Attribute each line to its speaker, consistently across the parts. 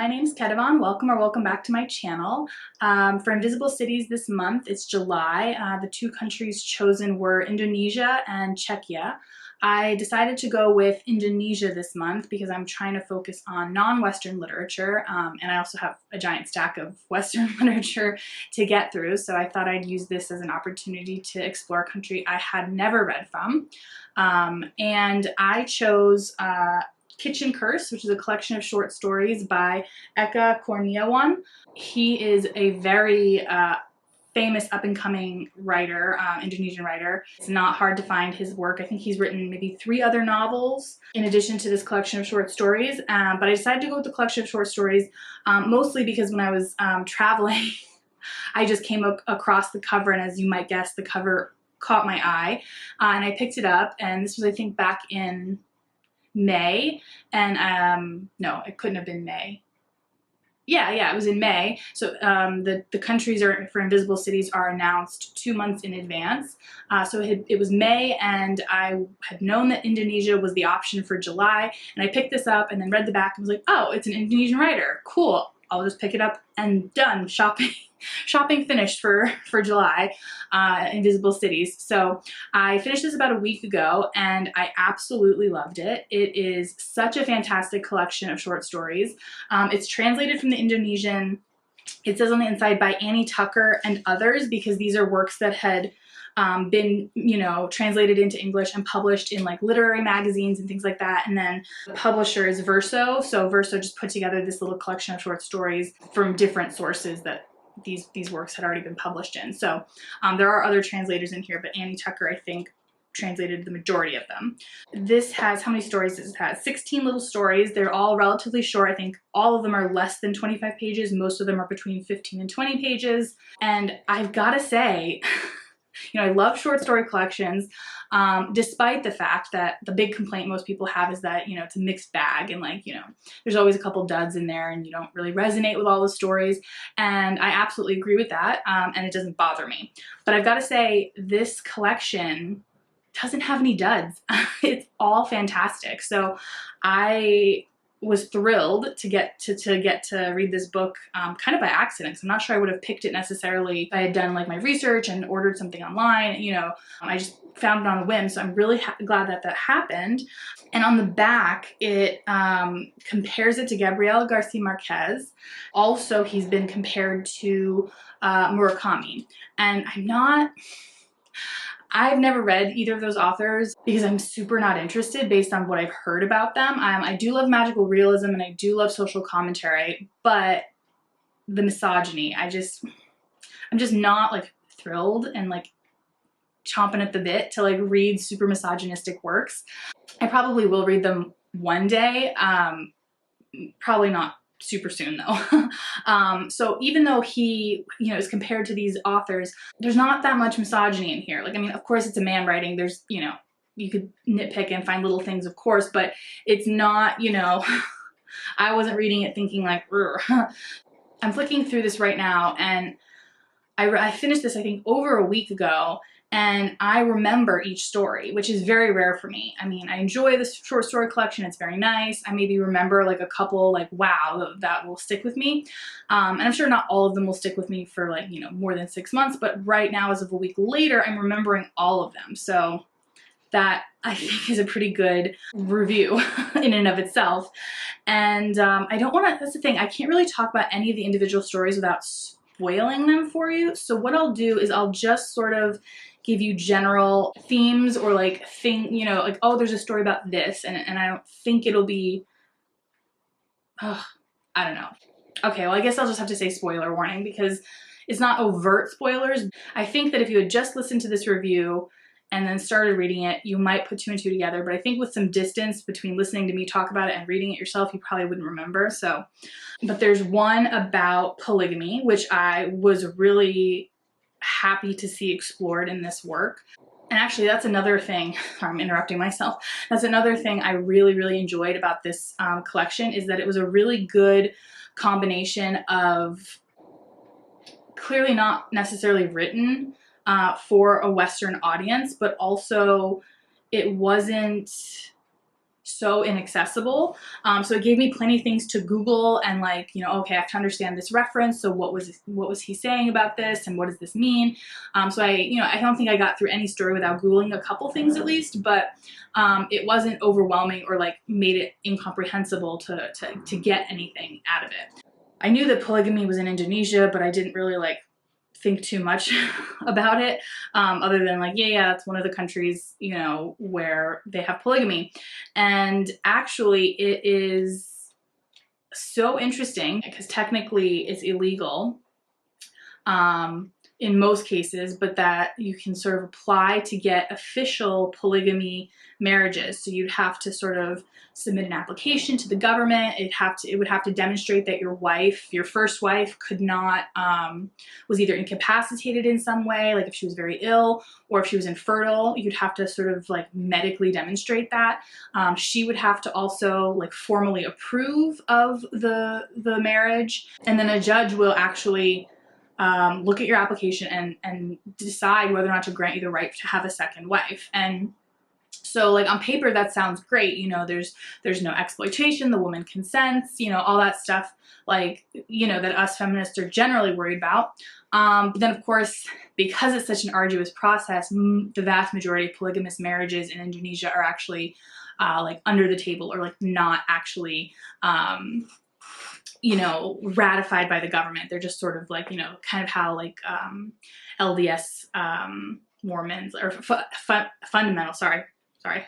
Speaker 1: my name's Kedavan. Welcome back to my channel. For Invisible Cities this month, it's July. The two countries chosen were Indonesia and Czechia. I decided to go with Indonesia this month because I'm trying to focus on non-Western literature, and I also have a giant stack of Western literature to get through, so I thought I'd use this as an opportunity to explore a country I had never read from. And I chose Kitchen Curse, which is a collection of short stories by Eka Kurniawan. He is a very famous up-and-coming writer, Indonesian writer. It's not hard to find his work. I think he's written maybe 3 other novels in addition to this collection of short stories, but I decided to go with the collection of short stories mostly because when I was traveling, I just came across the cover, and as you might guess, the cover caught my eye, and I picked it up, and this was, I think, back in May, and no, it couldn't have been May. Yeah, it was in May. So the countries for Invisible Cities are announced 2 months in advance. So it was May, and I had known that Indonesia was the option for July, and I picked this up and then read the back and was like, oh, it's an Indonesian writer. Cool. I'll just pick it up and done. Shopping finished for July, Invisible Cities. So I finished this about a week ago, and I absolutely loved it. It is such a fantastic collection of short stories. It's translated from the Indonesian. It says on the inside by Annie Tucker and others, because these are works that had been, translated into English and published in like literary magazines and things like that. And then the publisher is Verso. So Verso just put together this little collection of short stories from different sources that these works had already been published in. So there are other translators in here, but Annie Tucker, I think, translated the majority of them. This has, how many stories does it have? 16 little stories. They're all relatively short. I think all of them are less than 25 pages. Most of them are between 15 and 20 pages. And I've got to say, I love short story collections, despite the fact that the big complaint most people have is that, it's a mixed bag, and there's always a couple duds in there and you don't really resonate with all the stories. And I absolutely agree with that, and it doesn't bother me. But I've got to say, this collection doesn't have any duds. It's all fantastic. So I was thrilled to get to read this book kind of by accident, because I'm not sure I would have picked it necessarily if I had done like my research and ordered something online. I just found it on a whim, so I'm really glad that happened. And on the back, it compares it to Gabriel Garcia Marquez. Also, he's been compared to Murakami, and I've never read either of those authors because I'm super not interested based on what I've heard about them. I do love magical realism and I do love social commentary, but the misogyny, I'm just not like thrilled and like chomping at the bit to like read super misogynistic works. I probably will read them one day, probably not super soon though. So even though he, is compared to these authors, there's not that much misogyny in here. Of course it's a man writing. There's, you could nitpick and find little things, of course, but it's not, I wasn't reading it thinking like, I'm flicking through this right now, and I finished this, I think, over a week ago, and I remember each story, which is very rare for me. I enjoy this short story collection. It's very nice. I maybe remember like a couple, like, wow, that will stick with me. And I'm sure not all of them will stick with me for like, more than 6 months, but right now, as of a week later, I'm remembering all of them. So that, I think, is a pretty good review in and of itself. And I don't want to, that's the thing, I can't really talk about any of the individual stories without spoiling them for you. So what I'll do is I'll just sort of give you general themes, or like like, oh, there's a story about this, and I don't think it'll be, I don't know. Okay, well, I guess I'll just have to say spoiler warning because it's not overt spoilers. I think that if you had just listened to this review and then started reading it, you might put 2 and 2 together, but I think with some distance between listening to me talk about it and reading it yourself, you probably wouldn't remember. So, but there's one about polygamy, which I was really happy to see explored in this work. And actually, that's another thing, sorry, I'm interrupting myself. That's another thing I really, really enjoyed about this collection, is that it was a really good combination of clearly not necessarily written for a Western audience, but also it wasn't so inaccessible. So it gave me plenty of things to Google and like, you know, okay, I have to understand this reference. So what was he saying about this and what does this mean? So I don't think I got through any story without Googling a couple things at least, but it wasn't overwhelming or like made it incomprehensible to get anything out of it. I knew that polygamy was in Indonesia, but I didn't really like think too much about it, other than like, yeah, that's one of the countries, you know, where they have polygamy. And actually it is so interesting because technically it's illegal in most cases, but that you can sort of apply to get official polygamy marriages. So you'd have to sort of submit an application to the government. It would have to demonstrate that your first wife could not, was either incapacitated in some way, like if she was very ill or if she was infertile, you'd have to sort of like medically demonstrate that. She would have to also like formally approve of the marriage. And then a judge will actually look at your application and decide whether or not to grant you the right to have a second wife. And so like on paper that sounds great, you know, there's no exploitation, the woman consents, you know, all that stuff, like, you know, that us feminists are generally worried about. But then of course, because it's such an arduous process, the vast majority of polygamous marriages in Indonesia are actually like under the table or like not actually you know, ratified by the government. They're just sort of like, you know, kind of how like LDS Mormons or fundamental,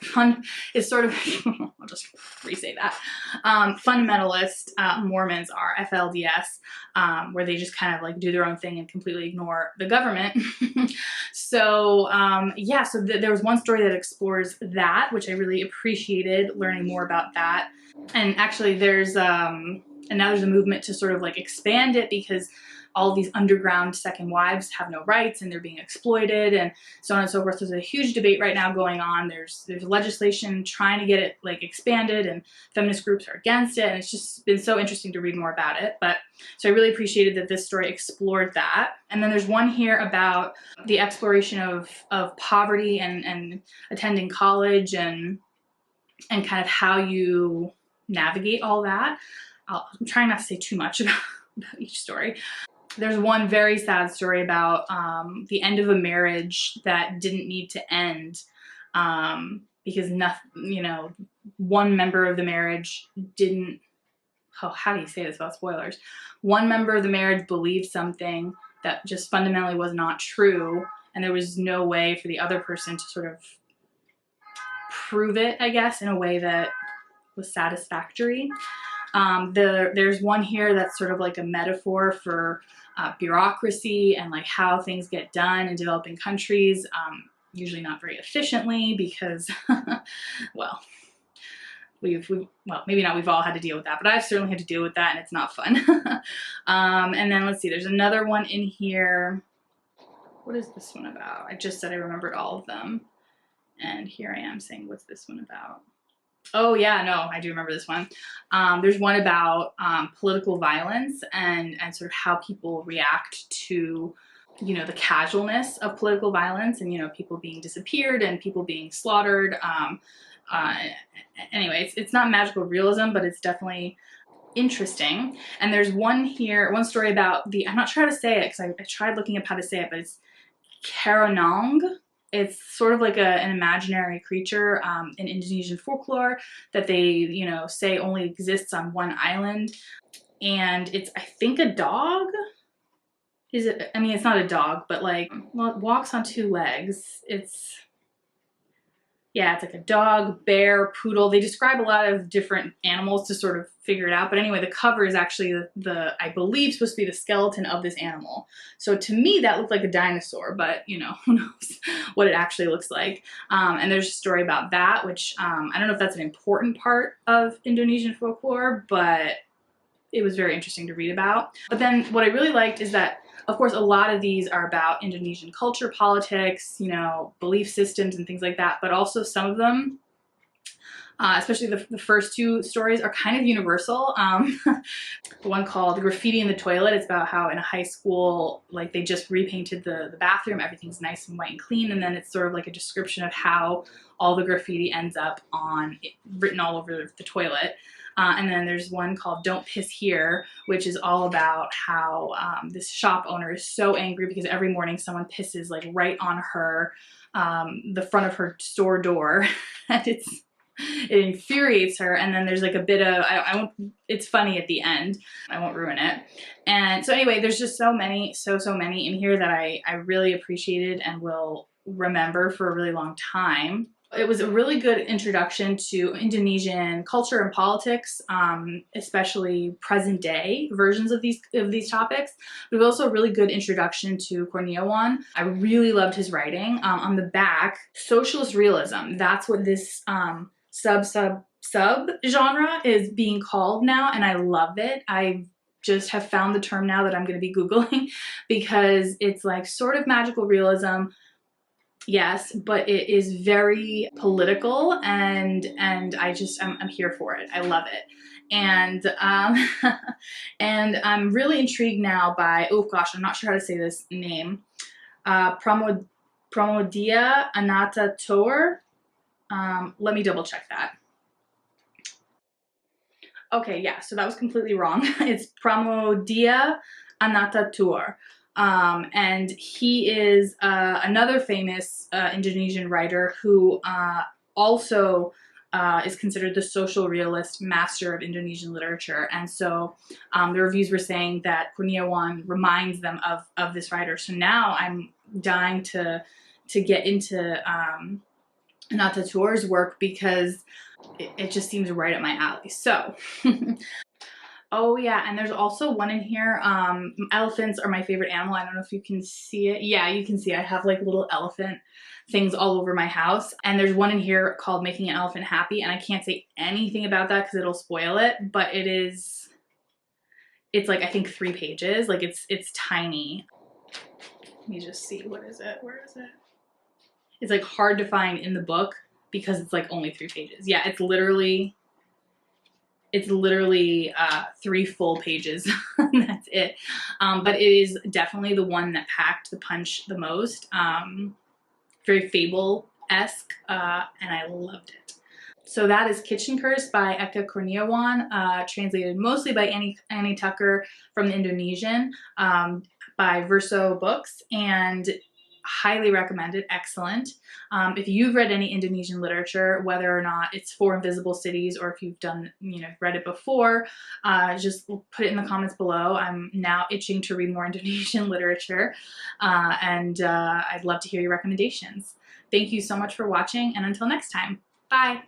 Speaker 1: fund is sort of, I'll just re-say that. Fundamentalist Mormons are FLDS, where they just kind of like do their own thing and completely ignore the government. So yeah, so there was one story that explores that, which I really appreciated learning more about that. And actually and now there's a movement to sort of like expand it because all these underground second wives have no rights and they're being exploited and so on and so forth. There's a huge debate right now going on. There's legislation trying to get it like expanded and feminist groups are against it. And it's just been so interesting to read more about it. But so I really appreciated that this story explored that. And then there's one here about the exploration of poverty and attending college and kind of how you navigate all that. I'm trying not to say too much about each story. There's one very sad story about the end of a marriage that didn't need to end because nothing, you know, one member of the marriage didn't, oh, how do you say this without spoilers? One member of the marriage believed something that just fundamentally was not true, and there was no way for the other person to sort of prove it, I guess, in a way that was satisfactory. There's one here that's sort of like a metaphor for bureaucracy and like how things get done in developing countries, usually not very efficiently because, well, well, maybe not we've all had to deal with that, but I've certainly had to deal with that and it's not fun. And then let's see, there's another one in here. What is this one about? I just said I remembered all of them. And here I am saying, what's this one about? Oh yeah, no, I do remember this one. There's one about political violence and sort of how people react to, you know, the casualness of political violence and, you know, people being disappeared and people being slaughtered. Anyway, it's not magical realism, but it's definitely interesting. And there's one here, one story about I'm not sure how to say it because I tried looking up how to say it, but it's Karanong. It's sort of like an imaginary creature in Indonesian folklore that they, you know, say only exists on one island. And it's, I think, a dog. Is it? I mean, it's not a dog, but like, well, it walks on two legs. Yeah, it's like a dog, bear, poodle. They describe a lot of different animals to sort of figure it out. But anyway, the cover is actually I believe, supposed to be the skeleton of this animal. So to me, that looked like a dinosaur, but you know, who knows what it actually looks like. And there's a story about that, which I don't know if that's an important part of Indonesian folklore, but it was very interesting to read about. But then what I really liked is that, of course, a lot of these are about Indonesian culture, politics, you know, belief systems and things like that. But also some of them Especially the first two stories are kind of universal. The one called Graffiti in the Toilet, it's about how in a high school, like they just repainted the bathroom, everything's nice and white and clean, and then it's sort of like a description of how all the graffiti ends up written all over the toilet. And then there's one called Don't Piss Here, which is all about how this shop owner is so angry because every morning someone pisses like right on her, the front of her store door, and it infuriates her. And then there's like a bit of, I won't, it's funny at the end. I won't ruin it. And so anyway, there's just so many in here that I really appreciated and will remember for a really long time. It was a really good introduction to Indonesian culture and politics, especially present day versions of these topics. But it was also a really good introduction to Kurniawan. I really loved his writing. On the back, socialist realism. That's what this sub genre is being called now, and I love it. I just have found the term now that I'm going to be Googling because it's like sort of magical realism. Yes, but it is very political, and I'm here for it. I love it. And and I'm really intrigued now by, oh gosh, I'm not sure how to say this name. Pramodia Anata Tour. Let me double check that. Okay, yeah, so that was completely wrong. It's Pramodia Anata Tour. And he is another famous Indonesian writer who also is considered the social realist master of Indonesian literature. And so the reviews were saying that Kurniawan reminds them of this writer. So now I'm dying to get into Anata Tour's work because it just seems right up my alley. So oh yeah, and there's also one in here. Elephants are my favorite animal. I don't know if you can see it. Yeah, you can see it. I have like little elephant things all over my house. And there's one in here called Making an Elephant Happy, and I can't say anything about that because it'll spoil it, but it's like, I think 3 pages. Like it's tiny. Let me just see, what is it? Where is it? It's like hard to find in the book because it's like only 3 pages. Yeah, it's literally 3 full pages. That's it. But it is definitely the one that packed the punch the most. Very fable-esque, and I loved it. So that is Kitchen Curse by Eka Kurniawan, translated mostly by Annie Tucker from the Indonesian, by Verso Books, and highly recommended. Excellent. If you've read any Indonesian literature, whether or not it's for Invisible Cities or if you've done, read it before, just put it in the comments below. I'm now itching to read more Indonesian literature, and I'd love to hear your recommendations. Thank you so much for watching, and until next time, bye.